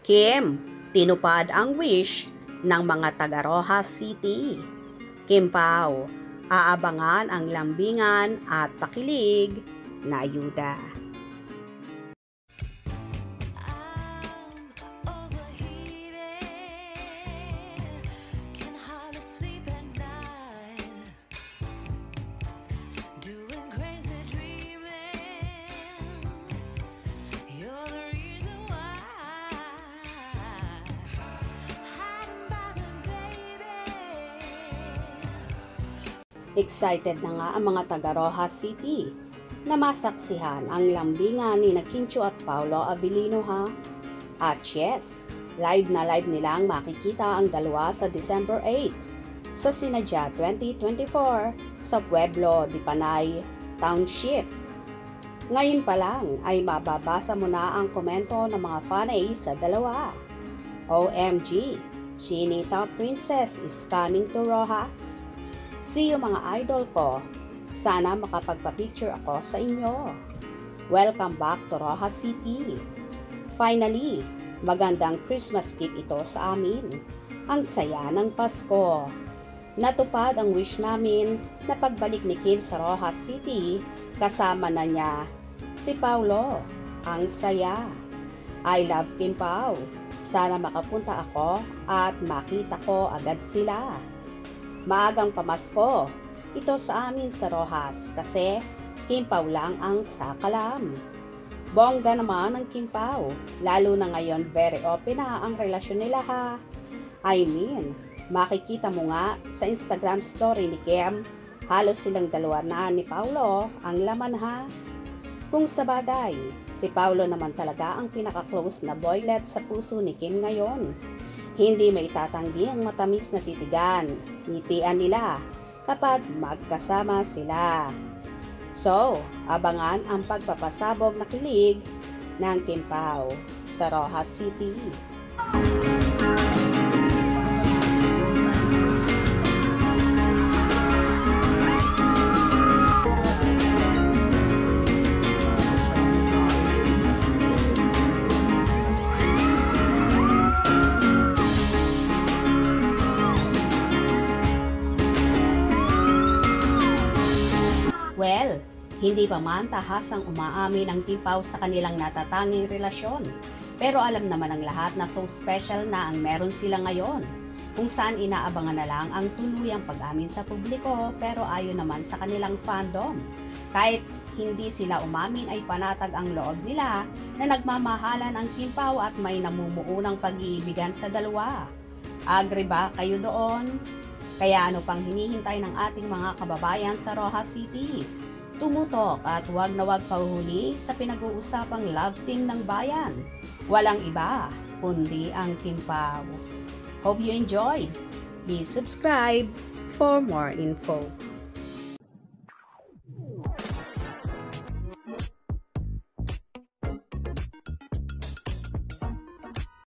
Kim, tinupad ang wish ng mga taga Rojas City. Kim Pao, aabangan ang lambingan at pakilig na ayuda. Excited na nga ang mga taga Rojas City na masaksihan ang lambingan ni Kim Chiu at Paolo Abilino ha. At yes, live na live nilang makikita ang dalawa sa December 8 sa Sinadya 2024 sa Pueblo de Panay Township. Ngayon pa lang ay mababasa mo na ang komento ng mga fanay sa dalawa. OMG, Chinita Princess is coming to Rojas. See you mga idol ko. Sana makapagpa-picture ako sa inyo. Welcome back to Rojas City. Finally, magandang Christmas gift ito sa amin. Ang saya ng Pasko. Natupad ang wish namin na pagbalik ni Kim sa Rojas City, kasama na niya si Paolo. Ang saya. I love Kim Pao. Sana makapunta ako at makita ko agad sila. Maagang pamasko ito sa amin sa Rojas kasi Kim Pao lang ang sakalam. Bongga naman ang Kim Pao, lalo na ngayon very open na ang relasyon nila ha. I mean, makikita mo nga sa Instagram story ni Kim, halos silang dalawa na ni Paolo ang laman ha. Kung sa bagay, si Paolo naman talaga ang pinaka-close na boylet sa puso ni Kim ngayon. Hindi may tatanggi ang matamis na titigan, ngitian nila kapag magkasama sila. So, abangan ang pagpapasabog na kilig ng Kim Pao sa Rojas City. Well, hindi pa man tahasang umaamin ang Kim Pao sa kanilang natatanging relasyon. Pero alam naman ng lahat na so special na ang meron sila ngayon. Kung saan inaabangan na lang ang tuluyang pag-amin sa publiko pero ayon naman sa kanilang fandom. Kahit hindi sila umamin ay panatag ang loob nila na nagmamahalan ang Kim Pao at may namumuunang pag-iibigan sa dalawa. Agree ba kayo doon? Kaya ano pang hinihintay ng ating mga kababayan sa Rojas City? Tumutok at huwag na huwag pahuhuli sa pinag-uusapang love team ng bayan. Walang iba kundi ang Kim Pao. Hope you enjoy. Please subscribe for more info.